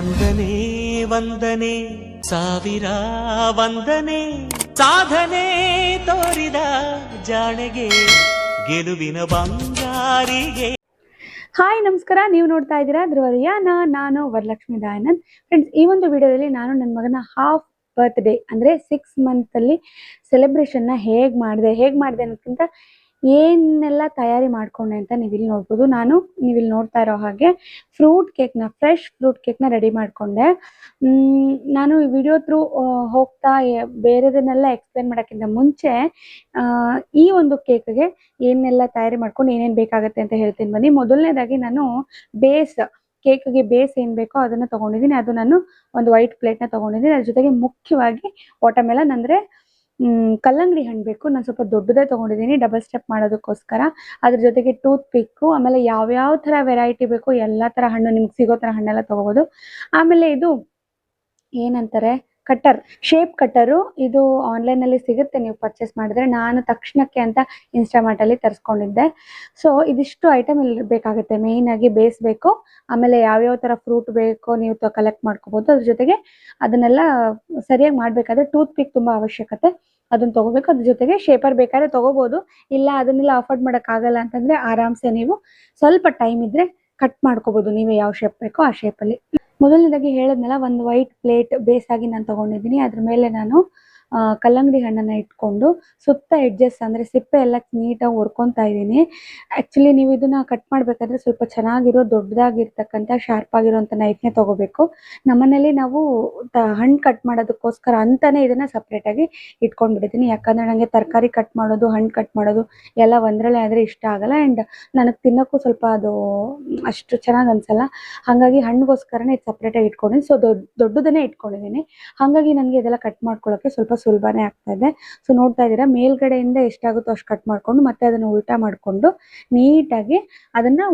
ವಂದನೆ ವಂದನೆ ಸಾವಿರ ವಂದನೆ ಸಾಧನೆ ತೋರಿದ ಜಾಣೆಗೆ ಗೆಲುವಿನ ಬಂಗಾರಿಗೆ. ಹಾಯ್ ನಮಸ್ಕಾರ, ನೀವು ನೋಡ್ತಾ ಇದ್ದೀರಾ ಧ್ರುವರಿಯಾನ. ನಾನು ವರಲಕ್ಷ್ಮಿ ದಯಾನಂದ್. ಫ್ರೆಂಡ್ಸ್, ಈ ಒಂದು ವಿಡಿಯೋದಲ್ಲಿ ನಾನು ನನ್ನ ಮಗನ ಹಾಫ್ ಬರ್ತ್ಡೇ ಅಂದರೆ 6 ಮಂತಲ್ಲಿ ಸೆಲೆಬ್ರೇಷನ್ನ ಹೇಗೆ ಮಾಡಿದೆ ಅನ್ನೋದಕ್ಕಿಂತ ಏನೆಲ್ಲ ತಯಾರಿ ಮಾಡ್ಕೊಂಡೆ ಅಂತ ನೀವಿಲ್ಲಿ ನೋಡ್ಬೋದು. ನೀವಿಲ್ಲಿ ನೋಡ್ತಾ ಇರೋ ಹಾಗೆ ಫ್ರೆಶ್ ಫ್ರೂಟ್ ಕೇಕ್ನ ರೆಡಿ ಮಾಡಿಕೊಂಡೆ. ನಾನು ಈ ವಿಡಿಯೋ ಥ್ರೂ ಹೋಗ್ತಾ ಬೇರೆದನ್ನೆಲ್ಲ ಎಕ್ಸ್ಪ್ಲೇನ್ ಮಾಡೋಕ್ಕಿಂತ ಮುಂಚೆ ಈ ಒಂದು ಕೇಕ್ಗೆ ಏನೆಲ್ಲ ತಯಾರಿ ಮಾಡ್ಕೊಂಡು ಏನೇನು ಬೇಕಾಗುತ್ತೆ ಅಂತ ಹೇಳ್ತೀನಿ ಬನ್ನಿ. ಮೊದಲನೇದಾಗಿ ನಾನು ಕೇಕ್ಗೆ ಬೇಸ್ ಏನು ಬೇಕೋ ಅದನ್ನು ತೊಗೊಂಡಿದ್ದೀನಿ. ಅದು ನಾನು ಒಂದು ವೈಟ್ ಪ್ಲೇಟ್ನ ತೊಗೊಂಡಿದ್ದೀನಿ. ಅದ್ರ ಜೊತೆಗೆ ಮುಖ್ಯವಾಗಿ ವಾಟರ್ಮೆಲನ್ ಅಂದರೆ ಕಲ್ಲಂಗಡಿ ಹಣ್ಣು ಬೇಕು. ನಾನು ಸ್ವಲ್ಪ ದೊಡ್ಡದೇ ತೊಗೊಂಡಿದ್ದೀನಿ ಡಬಲ್ ಸ್ಟೆಪ್ ಮಾಡೋದಕ್ಕೋಸ್ಕರ. ಅದ್ರ ಜೊತೆಗೆ ಟೂತ್ ಪಿಕ್ಕು, ಆಮೇಲೆ ಯಾವ್ಯಾವ ಥರ ವೆರೈಟಿ ಬೇಕು ಎಲ್ಲ ಥರ ಹಣ್ಣು ನಿಮ್ಗೆ ಸಿಗೋ ಥರ ಹಣ್ಣೆಲ್ಲ ತೊಗೋಬೋದು. ಆಮೇಲೆ ಇದು ಏನಂತಾರೆ, ಶೇಪ್ ಕಟ್ಟರು. ಇದು ಆನ್ಲೈನಲ್ಲಿ ಸಿಗುತ್ತೆ, ನೀವು ಪರ್ಚೇಸ್ ಮಾಡಿದ್ರೆ. ನಾನು ತಕ್ಷಣಕ್ಕೆ ಅಂತ ಇನ್ಸ್ಟಾಮಾರ್ಟಲ್ಲಿ ತರಿಸ್ಕೊಂಡಿದ್ದೆ. ಸೊ ಇದಿಷ್ಟು ಐಟಮ್ ಇಲ್ಲಿ ಬೇಕಾಗುತ್ತೆ. ಮೇಯ್ನಾಗಿ ಬೇಸ್ ಬೇಕು, ಆಮೇಲೆ ಯಾವ್ಯಾವ ಥರ ಫ್ರೂಟ್ ಬೇಕೋ ನೀವು ಕಲೆಕ್ಟ್ ಮಾಡ್ಕೋಬೋದು. ಅದ್ರ ಜೊತೆಗೆ ಅದನ್ನೆಲ್ಲ ಸರಿಯಾಗಿ ಮಾಡಬೇಕಾದ್ರೆ ಟೂತ್ ಪಿಕ್ ತುಂಬ ಅವಶ್ಯಕತೆ, ಅದನ್ನು ತೊಗೋಬೇಕು. ಅದ್ರ ಜೊತೆಗೆ ಶೇಪರ್ ಬೇಕಾದ್ರೆ ತೊಗೋಬೋದು, ಇಲ್ಲ ಅದನ್ನೆಲ್ಲ ಅಫೋರ್ಡ್ ಮಾಡೋಕ್ಕಾಗಲ್ಲ ಅಂತಂದರೆ ಆರಾಮ್ಸೆ ನೀವು ಸ್ವಲ್ಪ ಟೈಮ್ ಇದ್ದರೆ ಕಟ್ ಮಾಡ್ಕೋಬೋದು, ನೀವೇ ಯಾವ ಶೇಪ್ ಬೇಕೋ ಆ ಶೇಪಲ್ಲಿ. ಮೊದಲನೇದಾಗಿ ಹೇಳಿದ್ನಲ್ಲ, ಒಂದು ವೈಟ್ ಪ್ಲೇಟ್ ಬೇಸಾಗಿ ನಾನು ತೊಗೊಂಡಿದ್ದೀನಿ. ಅದ್ರ ಮೇಲೆ ನಾನು ಕಲ್ಲಂಗಡಿ ಹಣ್ಣನ್ನು ಇಟ್ಕೊಂಡು ಸುತ್ತ ಎಡ್ಜಸ್ ಅಂದರೆ ಸಿಪ್ಪೆ ಎಲ್ಲ ನೀಟಾಗಿ ಹೊರ್ಕೊತಾ ಇದ್ದೀನಿ. ಆ್ಯಕ್ಚುಲಿ ನೀವು ಇದನ್ನು ಕಟ್ ಮಾಡಬೇಕಾದ್ರೆ ಸ್ವಲ್ಪ ಚೆನ್ನಾಗಿರೋ ದೊಡ್ಡದಾಗಿರ್ತಕ್ಕಂಥ ಶಾರ್ಪ್ ಆಗಿರೋಂಥ ನೈಫ್ನೇ ತೊಗೋಬೇಕು. ನಮ್ಮನೇಲಿ ನಾವು ಹಣ್ಣು ಕಟ್ ಮಾಡೋದಕ್ಕೋಸ್ಕರ ಅಂತಲೇ ಇದನ್ನು ಸಪ್ರೇಟಾಗಿ ಇಟ್ಕೊಂಡ್ಬಿಟ್ಟಿದ್ದೀನಿ. ಯಾಕಂದರೆ ನನಗೆ ತರಕಾರಿ ಕಟ್ ಮಾಡೋದು, ಹಣ್ಣು ಕಟ್ ಮಾಡೋದು ಎಲ್ಲ ಒಂದರಲ್ಲೇ ಆದರೆ ಇಷ್ಟ ಆಗಲ್ಲ. ಆ್ಯಂಡ್ ನನಗೆ ತಿನ್ನೋಕ್ಕೂ ಸ್ವಲ್ಪ ಅದು ಅಷ್ಟು ಚೆನ್ನಾಗಿ ಅನಿಸಲ್ಲ. ಹಾಗಾಗಿ ಹಣ್ಣಿಗೋಸ್ಕರನೇ ಇದು ಸಪ್ರೇಟಾಗಿ ಇಟ್ಕೊಂಡಿದ್ದೀನಿ. ಸೊ ದೊಡ್ಡದನ್ನೇ ಇಟ್ಕೊಂಡಿದ್ದೀನಿ. ಹಾಗಾಗಿ ನನಗೆ ಇದೆಲ್ಲ ಕಟ್ ಮಾಡ್ಕೊಳ್ಳೋಕ್ಕೆ ಸ್ವಲ್ಪ ಸುಲಭನೇ ಆಗ್ತಾಯಿದೆ. ಸೊ ನೋಡ್ತಾ ಇದ್ದೀರಾ, ಮೇಲ್ಗಡೆಯಿಂದ ಎಷ್ಟಾಗುತ್ತೋ ಅಷ್ಟು ಕಟ್ ಮಾಡಿಕೊಂಡು ಮತ್ತೆ ಅದನ್ನು ಉಲ್ಟಾ ಮಾಡಿಕೊಂಡು ನೀಟಾಗಿ ಅದನ್ನು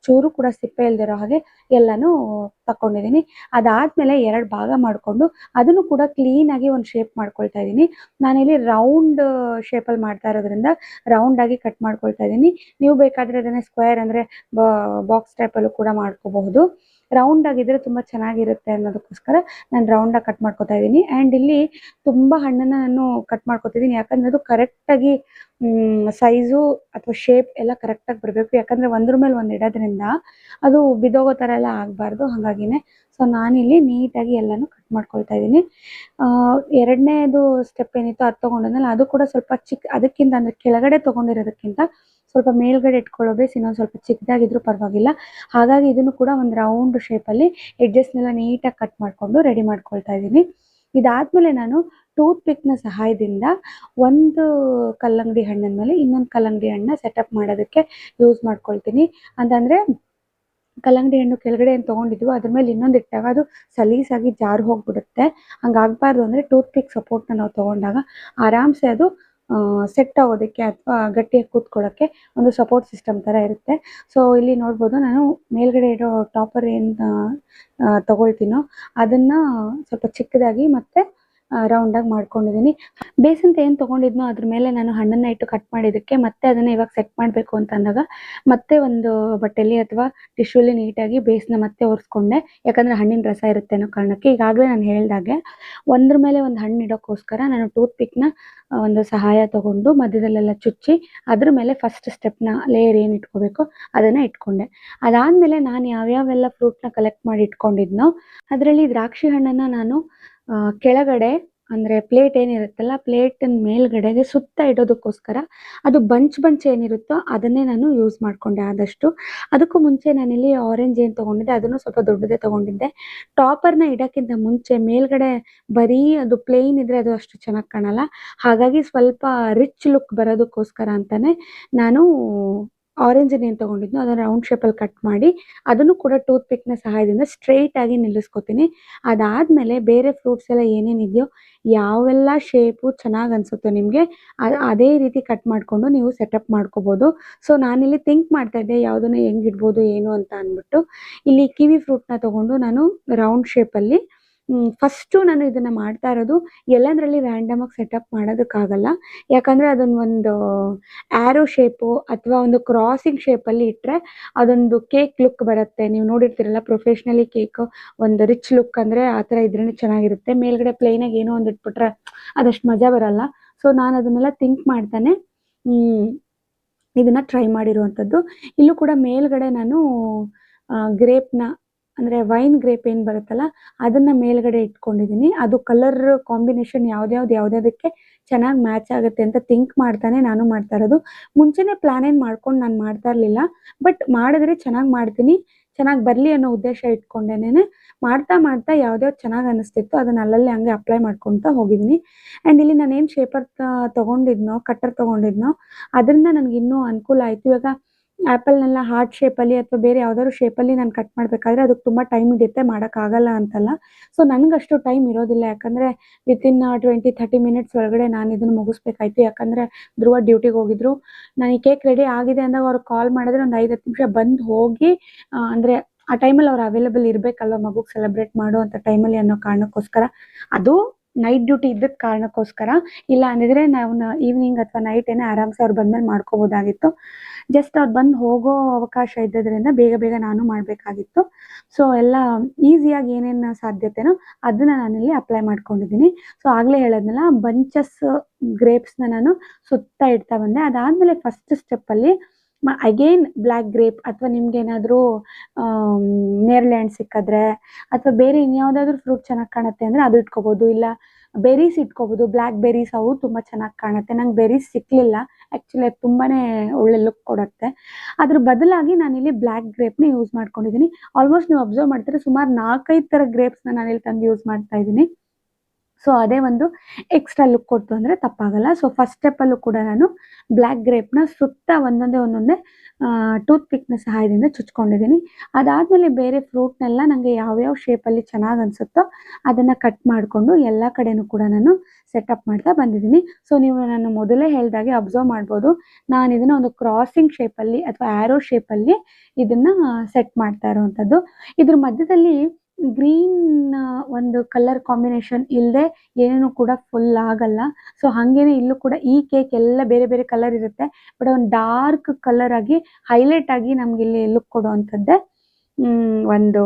ಚೂರು ಕೂಡ ಸಿಪ್ಪೆ ಇಲ್ದಿರೋ ಹಾಗೆ ಎಲ್ಲನೂ ತಗೊಂಡಿದ್ದೀನಿ. ಅದಾದಮೇಲೆ 2 ಭಾಗ ಮಾಡಿಕೊಂಡು ಅದನ್ನು ಕೂಡ ಕ್ಲೀನಾಗಿ ಒಂದು ಶೇಪ್ ಮಾಡ್ಕೊಳ್ತಾ ಇದ್ದೀನಿ. ನಾನಿಲ್ಲಿ ರೌಂಡ್ ಶೇಪಲ್ಲಿ ಮಾಡ್ತಾ ಇರೋದ್ರಿಂದ ರೌಂಡಾಗಿ ಕಟ್ ಮಾಡ್ಕೊಳ್ತಾ ಇದ್ದೀನಿ. ನೀವು ಬೇಕಾದರೆ ಅದನ್ನೇ ಸ್ಕ್ವೇರ್ ಅಂದರೆ ಬಾಕ್ಸ್ ಟೈಪಲ್ಲೂ ಕೂಡ ಮಾಡ್ಕೋಬಹುದು. ರೌಂಡ್ ಆಗಿದ್ರೆ ತುಂಬ ಚೆನ್ನಾಗಿರುತ್ತೆ ಅನ್ನೋದಕ್ಕೋಸ್ಕರ ನಾನು ರೌಂಡಾಗಿ ಕಟ್ ಮಾಡ್ಕೊತಾ ಇದ್ದೀನಿ. ಆ್ಯಂಡ್ ಇಲ್ಲಿ ತುಂಬ ಹಣ್ಣನ್ನು ನಾನು ಕಟ್ ಮಾಡ್ಕೊತಿದ್ದೀನಿ, ಯಾಕಂದರೆ ಅದು ಕರೆಕ್ಟಾಗಿ ಸೈಜು ಅಥವಾ ಶೇಪ್ ಎಲ್ಲ ಕರೆಕ್ಟಾಗಿ ಬರಬೇಕು. ಯಾಕಂದರೆ ಒಂದ್ರ ಮೇಲೆ ಒಂದು ಇಡೋದ್ರಿಂದ ಅದು ಬಿದ್ದೋಗೋ ಥರ ಎಲ್ಲ ಆಗಬಾರ್ದು. ಹಾಗಾಗಿನೇ ಸೊ ನಾನಿಲ್ಲಿ ನೀಟಾಗಿ ಎಲ್ಲನೂ ಕಟ್ ಮಾಡ್ಕೊಳ್ತಾ ಇದ್ದೀನಿ. 2ನೇದು ಸ್ಟೆಪ್ ಏನಿತ್ತು ಅದು ತೊಗೊಂಡಿದ್ನಲ್ಲ, ಅದು ಕೂಡ ಸ್ವಲ್ಪ ಅದಕ್ಕಿಂತ ಅಂದರೆ ಕೆಳಗಡೆ ತೊಗೊಂಡಿರೋದಕ್ಕಿಂತ ಸ್ವಲ್ಪ ಮೇಲ್ಗಡೆ ಇಟ್ಕೊಳ್ಳೋ ಬೇಸ್ ಇನ್ನೊಂದು ಸ್ವಲ್ಪ ಚಿಕ್ಕದಾಗಿದ್ರೂ ಪರವಾಗಿಲ್ಲ. ಹಾಗಾಗಿ ಇದನ್ನು ಕೂಡ ಒಂದು ರೌಂಡ್ ಶೇಪಲ್ಲಿ ಎಡ್ಜಸ್ನೆಲ್ಲ ನೀಟಾಗಿ ಕಟ್ ಮಾಡಿಕೊಂಡು ರೆಡಿ ಮಾಡ್ಕೊಳ್ತಾ ಇದ್ದೀನಿ. ಇದಾದಮೇಲೆ ನಾನು ಟೂತ್ ಪಿಕ್ನ ಸಹಾಯದಿಂದ ಒಂದು ಕಲ್ಲಂಗಡಿ ಹಣ್ಣಿನ ಮೇಲೆ ಇನ್ನೊಂದು ಕಲ್ಲಂಗಡಿ ಹಣ್ಣನ್ನ ಸೆಟಪ್ ಮಾಡೋದಕ್ಕೆ ಯೂಸ್ ಮಾಡ್ಕೊಳ್ತೀನಿ. ಅಂತಂದರೆ ಕಲ್ಲಂಗಡಿ ಹಣ್ಣು ಕೆಳಗಡೆ ಏನು ತೊಗೊಂಡಿದ್ವು ಅದ್ರ ಮೇಲೆ ಇನ್ನೊಂದು ಇಟ್ಟಾಗ ಅದು ಸಲೀಸಾಗಿ ಜಾರು ಹೋಗಿಬಿಡುತ್ತೆ. ಹಂಗಾಗಬಾರ್ದು ಅಂದರೆ ಟೂತ್ ಪಿಕ್ ಸಪೋರ್ಟ್ನ ನಾವು ತೊಗೊಂಡಾಗ ಆರಾಮ್ಸೆ ಅದು ಸೆಟ್ ಆಗೋದಕ್ಕೆ ಅಥವಾ ಗಟ್ಟಿಯಾಗಿ ಕೂತ್ಕೊಳ್ಳೋಕ್ಕೆ ಒಂದು ಸಪೋರ್ಟ್ ಸಿಸ್ಟಮ್ ಥರ ಇರುತ್ತೆ. ಸೊ ಇಲ್ಲಿ ನೋಡ್ಬೋದು, ನಾನು ಮೇಲ್ಗಡೆ ಇರೋ ಟಾಪರ್ ಏನು ತೊಗೊಳ್ತೀನೋ ಅದನ್ನು ಸ್ವಲ್ಪ ಚಿಕ್ಕದಾಗಿ ಮತ್ತು ರೌಂಡಾಗಿ ಮಾಡ್ಕೊಂಡಿದ್ದೀನಿ. ಬೇಸ್ ಅಂತ ಏನು ತೊಗೊಂಡಿದ್ನೋ ಅದ್ರ ಮೇಲೆ ನಾನು ಹಣ್ಣನ್ನು ಇಟ್ಟು ಕಟ್ ಮಾಡಿದ್ದಕ್ಕೆ ಮತ್ತೆ ಅದನ್ನು ಇವಾಗ ಸೆಟ್ ಮಾಡಬೇಕು ಅಂತ ಅಂದಾಗ ಮತ್ತೆ ಒಂದು ಬಟ್ಟೆಲಿ ಅಥವಾ ಟಿಶ್ಯೂಲಿ ನೀಟಾಗಿ ಬೇಸ್ನ ಮತ್ತೆ ಒರೆಸ್ಕೊಂಡೆ. ಯಾಕಂದರೆ ಹಣ್ಣಿನ ರಸ ಇರುತ್ತೆ ಅನ್ನೋ ಕಾರಣಕ್ಕೆ. ಈಗಾಗಲೇ ನಾನು ಹೇಳ್ದಾಗೆ ಒಂದ್ರ ಮೇಲೆ ಒಂದು ಹಣ್ಣು ಇಡೋಕ್ಕೋಸ್ಕರ ನಾನು ಟೂತ್ ಪಿಕ್ನ ಒಂದು ಸಹಾಯ ತೊಗೊಂಡು ಮಧ್ಯದಲ್ಲೆಲ್ಲ ಚುಚ್ಚಿ ಅದ್ರ ಮೇಲೆ ಫಸ್ಟ್ ಸ್ಟೆಪ್ನ ಲೇಯರ್ ಏನು ಇಟ್ಕೋಬೇಕು ಅದನ್ನು ಇಟ್ಕೊಂಡೆ. ಅದಾದಮೇಲೆ ನಾನು ಯಾವ್ಯಾವೆಲ್ಲ ಫ್ರೂಟ್ನ ಕಲೆಕ್ಟ್ ಮಾಡಿ ಇಟ್ಕೊಂಡಿದ್ನೋ ಅದರಲ್ಲಿ ದ್ರಾಕ್ಷಿ ಹಣ್ಣನ್ನು ನಾನು ಕೆಳಗಡೆ ಅಂದರೆ ಪ್ಲೇಟ್ ಏನಿರುತ್ತಲ್ಲ, ಪ್ಲೇಟಿನ ಮೇಲ್ಗಡೆಗೆ ಸುತ್ತ ಇಡೋದಕ್ಕೋಸ್ಕರ ಅದು ಬಂಚ್ ಏನಿರುತ್ತೋ ಅದನ್ನೇ ನಾನು ಯೂಸ್ ಮಾಡಿಕೊಂಡೆ ಆದಷ್ಟು. ಅದಕ್ಕೂ ಮುಂಚೆ ನಾನಿಲ್ಲಿ ಆರೆಂಜ್ ಏನು ತೊಗೊಂಡಿದ್ದೆ ಅದನ್ನು ಸ್ವಲ್ಪ ದೊಡ್ಡದೇ ತೊಗೊಂಡಿದ್ದೆ. ಟಾಪರ್ನ ಇಡೋಕ್ಕಿಂತ ಮುಂಚೆ ಮೇಲ್ಗಡೆ ಬರೀ ಅದು ಪ್ಲೇನ್ ಇದ್ದರೆ ಅದು ಅಷ್ಟು ಚೆನ್ನಾಗಿ ಕಾಣಲ್ಲ. ಹಾಗಾಗಿ ಸ್ವಲ್ಪ ರಿಚ್ ಲುಕ್ ಬರೋದಕ್ಕೋಸ್ಕರ ಅಂತಲೇ ನಾನು ಆರೆಂಜನ್ನು ಏನು ತೊಗೊಂಡಿದ್ನೋ ಅದನ್ನು ರೌಂಡ್ ಶೇಪಲ್ಲಿ ಕಟ್ ಮಾಡಿ ಅದನ್ನು ಕೂಡ ಟೂತ್ ಪಿಕ್ನ ಸಹಾಯದಿಂದ ಸ್ಟ್ರೈಟಾಗಿ ನಿಲ್ಲಿಸ್ಕೊತೀನಿ. ಅದಾದಮೇಲೆ ಬೇರೆ ಫ್ರೂಟ್ಸ್ ಎಲ್ಲ ಏನೇನಿದೆಯೋ ಯಾವೆಲ್ಲ ಶೇಪು ಚೆನ್ನಾಗಿ ಅನಿಸುತ್ತೋ ನಿಮಗೆ ಅದೇ ರೀತಿ ಕಟ್ ಮಾಡಿಕೊಂಡು ನೀವು ಸೆಟಪ್ ಮಾಡ್ಕೋಬೋದು. ಸೊ ನಾನಿಲ್ಲಿ ಥಿಂಕ್ ಮಾಡ್ತಾಯಿದ್ದೆ ಯಾವುದನ್ನು ಹೆಂಗೆ ಇಡ್ಬೋದು ಏನು ಅಂತ ಅಂದ್ಬಿಟ್ಟು ಇಲ್ಲಿ ಕಿವಿ ಫ್ರೂಟ್ನ ತೊಗೊಂಡು ನಾನು ರೌಂಡ್ ಶೇಪಲ್ಲಿ ಫಸ್ಟು ನಾನು ಇದನ್ನ ಮಾಡ್ತಾ ಇರೋದು ಎಲ್ಲಂದ್ರಲ್ಲಿ ರ್ಯಾಂಡಮ್ ಆಗಿ ಸೆಟಪ್ ಮಾಡೋದಕ್ಕಾಗಲ್ಲ. ಯಾಕಂದ್ರೆ ಅದನ್ನ ಒಂದು ಆರೋ ಶೇಪು ಅಥವಾ ಒಂದು ಕ್ರಾಸಿಂಗ್ ಶೇಪಲ್ಲಿ ಇಟ್ರೆ ಅದೊಂದು ಕೇಕ್ ಲುಕ್ ಬರುತ್ತೆ. ನೀವು ನೋಡಿರ್ತೀರಲ್ಲ ಪ್ರೊಫೆಷನಲಿ ಕೇಕ್ ಒಂದು ರಿಚ್ ಲುಕ್ ಅಂದ್ರೆ ಆ ಥರ ಇದ್ರೇನೆ ಚೆನ್ನಾಗಿರುತ್ತೆ. ಮೇಲ್ಗಡೆ ಪ್ಲೇನ್ ಆಗಿ ಏನೋ ಒಂದು ಇಟ್ಬಿಟ್ರೆ ಅದಷ್ಟು ಮಜಾ ಬರಲ್ಲ. ಸೊ ನಾನು ಅದನ್ನೆಲ್ಲ ಥಿಂಕ್ ಮಾಡ್ತಾನೆ ಇದನ್ನ ಟ್ರೈ ಮಾಡಿರುವಂಥದ್ದು. ಇಲ್ಲೂ ಕೂಡ ಮೇಲ್ಗಡೆ ನಾನು ಗ್ರೇಪ್‌ನ ಅಂದ್ರೆ ವೈನ್ ಗ್ರೇಪ್ ಏನ್ ಬರುತ್ತಲ್ಲ ಅದನ್ನ ಮೇಲ್ಗಡೆ ಇಟ್ಕೊಂಡಿದ್ದೀನಿ. ಅದು ಕಲರ್ ಕಾಂಬಿನೇಷನ್ ಯಾವ್ದ್ಯಾವ್ದಕ್ಕೆ ಚೆನ್ನಾಗಿ ಮ್ಯಾಚ್ ಆಗುತ್ತೆ ಅಂತ ಥಿಂಕ್ ಮಾಡ್ತಾನೆ ನಾನು ಮಾಡ್ತಾ ಇರೋದು. ಮುಂಚೆನೆ ಪ್ಲಾನ್ ಏನ್ ಮಾಡ್ಕೊಂಡು ನಾನು ಮಾಡ್ತಾ ಇರ್ಲಿಲ್ಲ. ಬಟ್ ಮಾಡಿದ್ರೆ ಚೆನ್ನಾಗಿ ಮಾಡ್ತೀನಿ, ಚೆನ್ನಾಗಿ ಬರ್ಲಿ ಅನ್ನೋ ಉದ್ದೇಶ ಇಟ್ಕೊಂಡೇನೆ ಮಾಡ್ತಾ ಯಾವ್ದ್ಯಾವ್ದು ಚೆನ್ನಾಗಿ ಅನಿಸ್ತಿತ್ತು ಅದನ್ನ ಅಲ್ಲಲ್ಲೇ ಹಂಗೆ ಅಪ್ಲೈ ಮಾಡ್ಕೊಂತಾ ಹೋಗಿದ್ದೀನಿ. ಆ್ಯಂಡ್ ಇಲ್ಲಿ ನಾನೇನು ಶೇಪರ್ ತಗೊಂಡಿದ್ನೋ ಕಟ್ಟರ್ ತಗೊಂಡಿದ್ನೋ ಅದರಿಂದ ನನಗಿನ್ನೂ ಅನುಕೂಲ ಆಯಿತು. ಇವಾಗ ಆ್ಯಪಲ್‌ನೆಲ್ಲ ಹಾರ್ಟ್ ಶೇಪಲ್ಲಿ ಅಥವಾ ಬೇರೆ ಯಾವ್ದಾದ್ರು ಶೇಪಲ್ಲಿ ನಾನು ಕಟ್ ಮಾಡಬೇಕಾದ್ರೆ ಅದಕ್ಕೆ ತುಂಬ ಟೈಮ್ ಹಿಡಿಯುತ್ತೆ, ಮಾಡೋಕ್ಕಾಗಲ್ಲ ಅಂತಲ್ಲ. ಸೊ ನನಗಷ್ಟು ಟೈಮ್ ಇರೋದಿಲ್ಲ. ಯಾಕಂದರೆ ವಿತಿನ್ 20-30 ಮಿನಿಟ್ಸ್ ಒಳಗಡೆ ನಾನು ಇದನ್ನು ಮುಗಿಸ್ಬೇಕಾಯ್ತು. ಯಾಕಂದರೆ ಧ್ರುವ ಡ್ಯೂಟಿಗೆ ಹೋಗಿದ್ರು. ನಾನು ಈ ಕೇಕ್ ರೆಡಿ ಆಗಿದೆ ಅಂದಾಗ ಅವ್ರಿಗೆ ಕಾಲ್ ಮಾಡಿದ್ರೆ ಒಂದು 5-10 ನಿಮಿಷ ಬಂದು ಹೋಗಿ ಅಂದರೆ ಆ ಟೈಮಲ್ಲಿ ಅವ್ರು ಅವೈಲೇಬಲ್ ಇರಬೇಕಲ್ವ ಮಗುಗೆ ಸೆಲೆಬ್ರೇಟ್ ಮಾಡುವಂಥ ಟೈಮಲ್ಲಿ ಅನ್ನೋ ಕಾರಣಕ್ಕೋಸ್ಕರ, ಅದು ನೈಟ್ ಡ್ಯೂಟಿ ಇದ್ದದ ಕಾರಣಕ್ಕೋಸ್ಕರ. ಇಲ್ಲ ಅಂದಿದ್ರೆ ನಾವು ಈವ್ನಿಂಗ್ ಅಥವಾ ನೈಟೇನೆ ಆರಾಮ್ಸೆ ಅವ್ರು ಬಂದ್ಮೇಲೆ ಮಾಡ್ಕೋಬೋದಾಗಿತ್ತು. ಜಸ್ಟ್ ಅವ್ರು ಬಂದು ಹೋಗೋ ಅವಕಾಶ ಇದ್ದದ್ರಿಂದ ಬೇಗ ನಾನು ಮಾಡಬೇಕಾಗಿತ್ತು. ಸೊ ಎಲ್ಲ ಈಸಿಯಾಗಿ ಏನೇನು ಸಾಧ್ಯತೆನೋ ಅದನ್ನ ನಾನಿಲ್ಲಿ ಅಪ್ಲೈ ಮಾಡ್ಕೊಂಡಿದ್ದೀನಿ. ಸೊ ಆಗಲೇ ಹೇಳಿದ್ನಲ್ಲ ಬಂಚಸ್ ಗ್ರೇಪ್ಸ್‌ನ ನಾನು ಸುತ್ತ ಇಡ್ತಾ ಬಂದೆ. ಅದಾದಮೇಲೆ ಫಸ್ಟ್ ಸ್ಟೆಪ್ಪಲ್ಲಿ ಅಗೇನ್ ಬ್ಲ್ಯಾಕ್ ಗ್ರೇಪ್ ಅಥವಾ ನಿಮ್ಗೇನಾದರೂ ನೇರಳೆ ಹಣ್ಣು ಸಿಕ್ಕಿದ್ರೆ ಅಥವಾ ಬೇರೆ ಇನ್ಯಾವುದಾದ್ರೂ ಫ್ರೂಟ್ ಚೆನ್ನಾಗಿ ಕಾಣುತ್ತೆ ಅಂದರೆ ಅದು ಇಟ್ಕೋಬೋದು. ಇಲ್ಲ ಬೆರೀಸ್ ಇಟ್ಕೋಬೋದು. ಬ್ಲ್ಯಾಕ್ ಬೆರೀಸ್ ಅವು ತುಂಬ ಚೆನ್ನಾಗಿ ಕಾಣುತ್ತೆ. ನಂಗೆ ಬೆರೀಸ್ ಸಿಕ್ಕಲಿಲ್ಲ. ಆ್ಯಕ್ಚುಲಿ ಅದು ತುಂಬಾನೇ ಒಳ್ಳೆ ಲುಕ್ ಕೊಡುತ್ತೆ. ಅದ್ರ ಬದಲಾಗಿ ನಾನಿಲ್ಲಿ ಬ್ಲ್ಯಾಕ್ ಗ್ರೇಪ್‌ನ ಯೂಸ್ ಮಾಡ್ಕೊಂಡಿದ್ದೀನಿ. ಆಲ್ಮೋಸ್ಟ್ ನೀವು ಅಬ್ಸರ್ವ್ ಮಾಡ್ತಿದ್ರೆ ಸುಮಾರು 4-5 ಥರ ಗ್ರೇಪ್ಸ್‌ನ ನಾನಿಲ್ಲಿ ತಂದು ಯೂಸ್ ಮಾಡ್ತಾ ಇದ್ದೀನಿ. ಸೊ ಅದೇ ಒಂದು ಎಕ್ಸ್ಟ್ರಾ ಲುಕ್ ಕೊಡ್ತು ಅಂದರೆ ತಪ್ಪಾಗಲ್ಲ. ಸೊ ಫಸ್ಟ್ ಸ್ಟೆಪ್ಪಲ್ಲೂ ಕೂಡ ನಾನು ಬ್ಲ್ಯಾಕ್ ಗ್ರೇಪ್‌ನ ಸುತ್ತ ಒಂದೊಂದೇ ಟೂತ್ ಪಿಕ್‌ನ ಸಹಾಯದಿಂದ ಚುಚ್ಕೊಂಡಿದ್ದೀನಿ. ಅದಾದಮೇಲೆ ಬೇರೆ ಫ್ರೂಟ್‌ನೆಲ್ಲ ನನಗೆ ಯಾವ್ಯಾವ ಶೇಪಲ್ಲಿ ಚೆನ್ನಾಗಿ ಅನಿಸುತ್ತೋ ಅದನ್ನು ಕಟ್ ಮಾಡಿಕೊಂಡು ಎಲ್ಲ ಕಡೆನೂ ಕೂಡ ನಾನು ಸೆಟಪ್ ಮಾಡ್ತಾ ಬಂದಿದ್ದೀನಿ. ಸೊ ನೀವು ನಾನು ಮೊದಲೇ ಹೇಳಿದಾಗೆ ಅಬ್ಸರ್ವ್ ಮಾಡ್ಬೋದು. ನಾನು ಇದನ್ನು ಒಂದು ಕ್ರಾಸಿಂಗ್ ಶೇಪಲ್ಲಿ ಅಥವಾ ಆ್ಯರೋ ಶೇಪಲ್ಲಿ ಇದನ್ನು ಸೆಟ್ ಮಾಡ್ತಾ ಇರೋವಂಥದ್ದು. ಇದ್ರ ಮಧ್ಯದಲ್ಲಿ ಗ್ರೀನ್ ಒಂದು ಕಲರ್ ಕಾಂಬಿನೇಷನ್ ಇಲ್ಲದೆ ಏನೂ ಕೂಡ ಫುಲ್ ಆಗಲ್ಲ. ಸೊ ಹಾಗೇನೆ ಇಲ್ಲೂ ಕೂಡ ಈ ಕೇಕ್ ಎಲ್ಲ ಬೇರೆ ಕಲರ್ ಇರುತ್ತೆ. ಬಟ್ ಒಂದು ಡಾರ್ಕ್ ಕಲರ್ ಆಗಿ ಹೈಲೈಟ್ ಆಗಿ ನಮಗಿಲ್ಲಿ ಲುಕ್ ಕೊಡುವಂಥದ್ದೇ ಒಂದು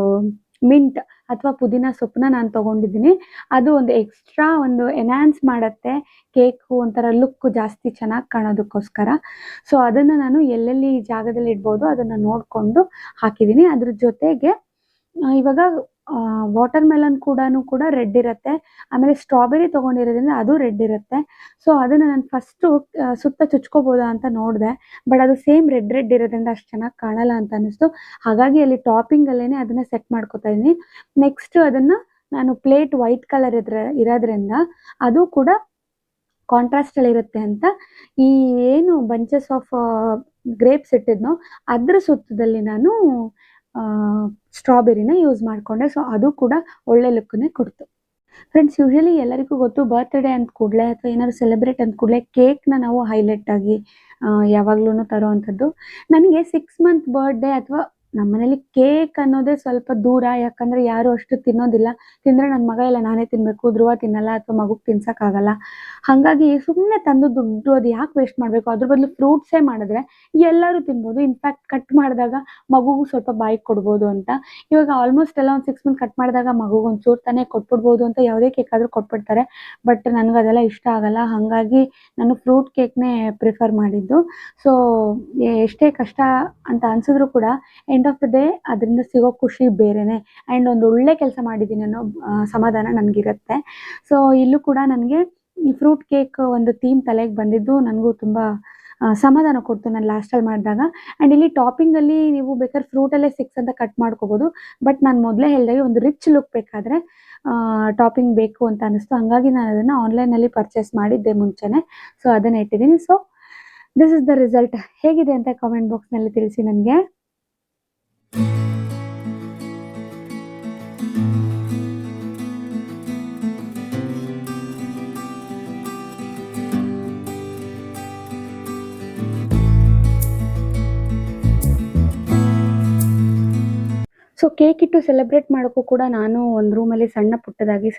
ಮಿಂಟ್ ಅಥವಾ ಪುದೀನ ಸೊಪ್ಪನ್ನ ನಾನು ತೊಗೊಂಡಿದ್ದೀನಿ. ಅದು ಒಂದು ಎಕ್ಸ್ಟ್ರಾ ಒಂದು ಎನ್ಹಾನ್ಸ್ ಮಾಡುತ್ತೆ ಕೇಕು, ಒಂಥರ ಲುಕ್ ಜಾಸ್ತಿ ಚೆನ್ನಾಗಿ ಕಾಣೋದಕ್ಕೋಸ್ಕರ. ಸೊ ಅದನ್ನು ನಾನು ಎಲ್ಲೆಲ್ಲಿ ಜಾಗದಲ್ಲಿ ಇಡ್ಬೋದು ಅದನ್ನು ನೋಡಿಕೊಂಡು ಹಾಕಿದ್ದೀನಿ. ಅದ್ರ ಜೊತೆಗೆ ಇವಾಗ ವಾಟರ್ ಮೆಲನ್ ಕೂಡ ರೆಡ್ ಇರುತ್ತೆ. ಆಮೇಲೆ ಸ್ಟ್ರಾಬೆರಿ ತೊಗೊಂಡಿರೋದ್ರಿಂದ ಅದು ರೆಡ್ ಇರುತ್ತೆ. ಸೊ ಅದನ್ನು ನಾನು ಫಸ್ಟು ಸುತ್ತ ಚುಚ್ಕೋಬೋದಾ ಅಂತ ನೋಡಿದೆ. ಬಟ್ ಅದು ಸೇಮ್ ರೆಡ್ ಇರೋದ್ರಿಂದ ಅಷ್ಟು ಚೆನ್ನಾಗಿ ಕಾಣಲ್ಲ ಅಂತ ಅನ್ನಿಸ್ತು. ಹಾಗಾಗಿ ಅಲ್ಲಿ ಟಾಪಿಂಗಲ್ಲೇ ಅದನ್ನು ಸೆಟ್ ಮಾಡ್ಕೊತಾ ಇದ್ದೀನಿ. ನೆಕ್ಸ್ಟ್ ಅದನ್ನು ನಾನು ಪ್ಲೇಟ್ ವೈಟ್ ಕಲರ್ ಇರೋದ್ರಿಂದ ಅದು ಕೂಡ ಕಾಂಟ್ರಾಸ್ಟಲ್ಲಿರುತ್ತೆ ಅಂತ ಈ ಏನು ಬಂಚಸ್ ಆಫ್ ಗ್ರೇಪ್ಸ್ ಇಟ್ಟಿದ್ನೋ ಅದ್ರ ಸುತ್ತದಲ್ಲಿ ನಾನು ಸ್ಟ್ರಾಬೆರಿನ ಯೂಸ್ ಮಾಡಿಕೊಂಡೆ. ಸೊ ಅದು ಕೂಡ ಒಳ್ಳೆ ಲುಕ್ಕನ್ನೇ ಕೊಡ್ತು. ಫ್ರೆಂಡ್ಸ್, ಯೂಶಲಿ ಎಲ್ಲರಿಗೂ ಗೊತ್ತು ಬರ್ತ್ಡೇ ಅಂದ ಕೂಡಲೇ ಅಥವಾ ಏನಾದ್ರು ಸೆಲೆಬ್ರೇಟ್ ಅಂದ ಕೂಡಲೇ ಕೇಕ್‌ನ ನಾವು ಹೈಲೈಟ್ ಆಗಿ ಯಾವಾಗ್ಲೂ ತರೋವಂಥದ್ದು. ನನಗೆ 6 ಮಂತ್ ಬರ್ತ್ಡೇ ಅಥವಾ ನಮ್ಮನೇಲಿ ಕೇಕ್ ಅನ್ನೋದೇ ಸ್ವಲ್ಪ ದೂರ. ಯಾಕಂದರೆ ಯಾರು ಅಷ್ಟು ತಿನ್ನೋದಿಲ್ಲ. ತಿಂದರೆ ನನ್ನ ಮಗ ಇಲ್ಲ ನಾನೇ ತಿನ್ನಬೇಕು, ಧ್ರುವ ತಿನ್ನಲ್ಲ ಅಥವಾ ಮಗುಗೆ ತಿನ್ಸೋಕ್ಕಾಗಲ್ಲ. ಹಾಗಾಗಿ ಸುಮ್ಮನೆ ತಂದು ದುಡ್ಡು ಅದು ಯಾಕೆ ವೇಸ್ಟ್ ಮಾಡಬೇಕು, ಅದ್ರ ಬದಲು ಫ್ರೂಟ್ಸೇ ಮಾಡಿದ್ರೆ ಎಲ್ಲರೂ ತಿನ್ಬೋದು. ಇನ್ಫ್ಯಾಕ್ಟ್ ಕಟ್ ಮಾಡಿದಾಗ ಮಗುಗೂ ಸ್ವಲ್ಪ ಬಾಯಿಗೆ ಕೊಡ್ಬೋದು ಅಂತ. ಇವಾಗ ಆಲ್ಮೋಸ್ಟ್ ಎಲ್ಲ ಒಂದು 6 ಮಂತ್ ಕಟ್ ಮಾಡಿದಾಗ ಮಗುಗೆ ಒಂಚೂರು ತಾನೇ ಕೊಟ್ಬಿಡ್ಬೋದು ಅಂತ ಯಾವುದೇ ಕೇಕ್ ಆದರೂ ಕೊಟ್ಬಿಡ್ತಾರೆ. ಬಟ್ ನನಗೆ ಅದೆಲ್ಲ ಇಷ್ಟ ಆಗಲ್ಲ. ಹಾಗಾಗಿ ನಾನು ಫ್ರೂಟ್ ಕೇಕ್‌ನೇ ಪ್ರಿಫರ್ ಮಾಡಿದ್ದು. ಸೊ ಎಷ್ಟೇ ಕಷ್ಟ ಅಂತ ಅನಿಸಿದ್ರು ಕೂಡ ಎಂಡ್ ಆಫ್ ದ ಡೇ ಅದರಿಂದ ಸಿಗೋ ಖುಷಿ ಬೇರೆನೇ. ಆ್ಯಂಡ್ ಒಂದು ಒಳ್ಳೆ ಕೆಲಸ ಮಾಡಿದ್ದೀನಿ ಅನ್ನೋ ಸಮಾಧಾನ ನನಗಿರುತ್ತೆ. ಸೊ ಇಲ್ಲೂ ಕೂಡ ನನಗೆ ಈ ಫ್ರೂಟ್ ಕೇಕ್ ಒಂದು ಥೀಮ್ ತಲೆಗೆ ಬಂದಿದ್ದು ನನಗೂ ತುಂಬ ಸಮಾಧಾನ ಕೊಡ್ತು ನಾನು ಲಾಸ್ಟಲ್ಲಿ ಮಾಡಿದಾಗ. ಆ್ಯಂಡ್ ಇಲ್ಲಿ ಟಾಪಿಂಗಲ್ಲಿ ನೀವು ಬೇಕಾದ್ರೆ ಫ್ರೂಟಲ್ಲೇ 6 ಅಂತ ಕಟ್ ಮಾಡ್ಕೋಬೋದು. ಬಟ್ ನಾನು ಮೊದಲೇ ಹೇಳಿದಾಗೆ ಒಂದು ರಿಚ್ ಲುಕ್ ಬೇಕಾದರೆ ಟಾಪಿಂಗ್ ಬೇಕು ಅಂತ ಅನ್ನಿಸ್ತು. ಹಾಗಾಗಿ ನಾನು ಅದನ್ನು ಆನ್ಲೈನಲ್ಲಿ ಪರ್ಚೇಸ್ ಮಾಡಿದ್ದೆ ಮುಂಚೆನೇ. ಸೊ ಅದನ್ನು ಇಟ್ಟಿದ್ದೀನಿ. So this is the result. ಹೇಗಿದೆ ಅಂತ ಕಾಮೆಂಟ್ ಬಾಕ್ಸ್ನಲ್ಲಿ ತಿಳಿಸಿ ನನಗೆ. ಸೊ ಕೇಕ್ ಇಟ್ಟು ಸೆಲೆಬ್ರೇಟ್ ಮಾಡೋಕ್ಕೂ ಕೂಡ ನಾನು ಒಂದು ರೂಮಲ್ಲಿ ಸಣ್ಣ ಪುಟ್ಟದಾಗಿ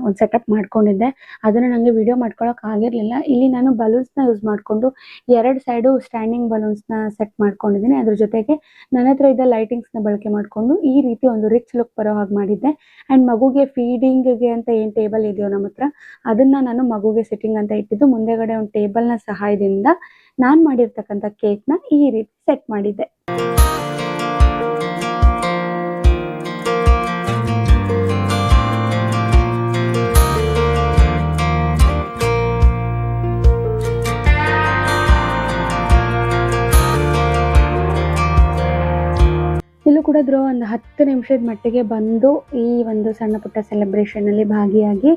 ಒಂದು ಸೆಟಪ್ ಮಾಡ್ಕೊಂಡಿದ್ದೆ. ಅದನ್ನು ನನಗೆ ವಿಡಿಯೋ ಮಾಡ್ಕೊಳಕ್ಕೆ ಆಗಿರಲಿಲ್ಲ. ಇಲ್ಲಿ ನಾನು ಬಲೂನ್ಸ್ನ ಯೂಸ್ ಮಾಡಿಕೊಂಡು 2 ಸೈಡು ಸ್ಟ್ಯಾಂಡಿಂಗ್ ಬಲೂನ್ಸ್ನ ಸೆಟ್ ಮಾಡ್ಕೊಂಡಿದ್ದೀನಿ. ಅದ್ರ ಜೊತೆಗೆ ನನ್ನ ಹತ್ರ ಇದ್ದ ಲೈಟಿಂಗ್ಸ್ನ ಬಳಕೆ ಮಾಡಿಕೊಂಡು ಈ ರೀತಿ ಒಂದು ರಿಚ್ ಲುಕ್ ಬರೋ ಹಾಗೆ ಮಾಡಿದ್ದೆ. ಆ್ಯಂಡ್ ಮಗುಗೆ ಫೀಡಿಂಗ್ಗೆ ಅಂತ ಏನು ಟೇಬಲ್ ಇದೆಯೋ ನಮ್ಮ ಹತ್ರ, ಅದನ್ನು ನಾನು ಮಗುಗೆ ಸಿಟ್ಟಿಂಗ್ ಅಂತ ಇಟ್ಟಿದ್ದು. ಮುಂದೆಗಡೆ ಒಂದು ಟೇಬಲ್ನ ಸಹಾಯದಿಂದ ನಾನು ಮಾಡಿರ್ತಕ್ಕಂಥ ಕೇಕ್ನ ಈ ರೀತಿ ಸೆಟ್ ಮಾಡಿದ್ದೆ. ಇಲ್ಲೂ ಕೂಡ ಒಂದು 10 ನಿಮಿಷದ ಮಟ್ಟಿಗೆ ಬಂದು ಈ ಒಂದು ಸಣ್ಣ ಪುಟ್ಟ ಸೆಲೆಬ್ರೇಷನಲ್ಲಿ ಭಾಗಿಯಾಗಿ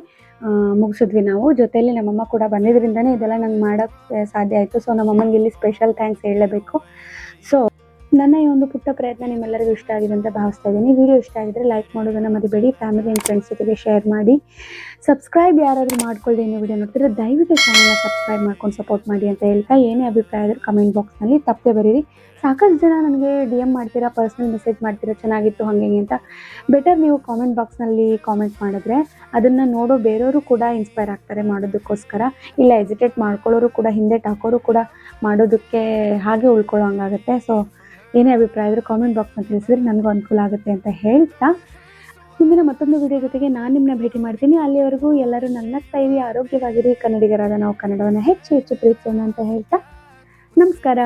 ಮುಗಿಸಿದ್ವಿ ನಾವು. ಜೊತೆಯಲ್ಲಿ ನಮ್ಮಮ್ಮ ಕೂಡ ಬಂದಿದ್ದರಿಂದನೇ ಇದೆಲ್ಲ ನಂಗೆ ಮಾಡೋಕ್ಕೆ ಸಾಧ್ಯ ಆಯಿತು. ಸೊ ನಮ್ಮಮ್ಮನಿಗೆ ಇಲ್ಲಿ ಸ್ಪೆಷಲ್ ಥ್ಯಾಂಕ್ಸ್ ಹೇಳಲೇಬೇಕು. ಸೊ ನನ್ನ ಈ ಒಂದು ಪುಟ್ಟ ಪ್ರಯತ್ನ ನಿಮ್ಮೆಲ್ಲರಿಗೂ ಇಷ್ಟ ಆಗಿದೆ ಅಂತ ಭಾವಿಸ್ತಾ ಇದ್ದೀನಿ. ವಿಡಿಯೋ ಇಷ್ಟ ಆಗಿದ್ರೆ ಲೈಕ್ ಮಾಡೋದನ್ನು ಮರಿಬೇಡಿ. ಫ್ಯಾಮಿಲಿ ಆ್ಯಂಡ್ ಫ್ರೆಂಡ್ಸ್ ಜೊತೆಗೆ ಶೇರ್ ಮಾಡಿ. ಸಬ್ಸ್ಕ್ರೈಬ್ ಯಾರಾದರೂ ಮಾಡ್ಕೊಳ್ಳಿ, ನೀವು ವಿಡಿಯೋ ನೋಡ್ತಿದ್ರೆ ದಯವಿಟ್ಟು ಚಾನಲ್ನ ಸಬ್ಸ್ಕ್ರೈಬ್ ಮಾಡ್ಕೊಂಡು ಸಪೋರ್ಟ್ ಮಾಡಿ ಅಂತ ಹೇಳ್ತಾ, ಏನೇ ಅಭಿಪ್ರಾಯ ಆದರೂ ಕಮೆಂಟ್ ಬಾಕ್ಸ್ನಲ್ಲಿ ತಪ್ಪದೆ ಬರೀರಿ. ಸಾಕಷ್ಟು ಜನ ನನಗೆ DM ಮಾಡ್ತೀರಾ, ಪರ್ಸ್ನಲ್ ಮೆಸೇಜ್ ಮಾಡ್ತೀರಾ, ಚೆನ್ನಾಗಿತ್ತು ಹಾಗೆ ಅಂತ. ಬೆಟರ್ ನೀವು ಕಾಮೆಂಟ್ ಬಾಕ್ಸ್ನಲ್ಲಿ ಕಾಮೆಂಟ್ ಮಾಡಿದ್ರೆ ಅದನ್ನು ನೋಡೋ ಬೇರೆಯವರು ಕೂಡ ಇನ್ಸ್ಪೈರ್ ಆಗ್ತಾರೆ ಮಾಡೋದಕ್ಕೋಸ್ಕರ. ಇಲ್ಲ ಎಜಿಟೇಟ್ ಮಾಡ್ಕೊಳ್ಳೋರು ಕೂಡ, ಹಿಂದೆ ಹಾಕೋರು ಕೂಡ ಮಾಡೋದಕ್ಕೆ ಹಾಗೆ ಉಳ್ಕೊಳ್ಳೋ ಹಂಗಾಗುತ್ತೆ. ಸೊ ಏನೇ ಅಭಿಪ್ರಾಯ ಆದರೂ ಕಾಮೆಂಟ್ ಬಾಕ್ಸ್ನಲ್ಲಿ ತಿಳಿಸಿದ್ರೆ ನನಗೂ ಅನುಕೂಲ ಆಗುತ್ತೆ ಅಂತ ಹೇಳ್ತಾ, ಮುಂದಿನ ಮತ್ತೊಂದು ವಿಡಿಯೋ ಜೊತೆಗೆ ನಾನು ನಿಮ್ಮನ್ನ ಭೇಟಿ ಮಾಡ್ತೀನಿ. ಅಲ್ಲಿವರೆಗೂ ಎಲ್ಲರೂ ನಗ್ನಗ್ತಾ ಇರಿ, ಆರೋಗ್ಯವಾಗಿರಿ. ಕನ್ನಡಿಗರಾದ ನಾವು ಕನ್ನಡವನ್ನು ಹೆಚ್ಚು ಹೆಚ್ಚು ಪ್ರೀತಿಸೋಣ ಅಂತ ಹೇಳ್ತಾ ನಮಸ್ಕಾರ.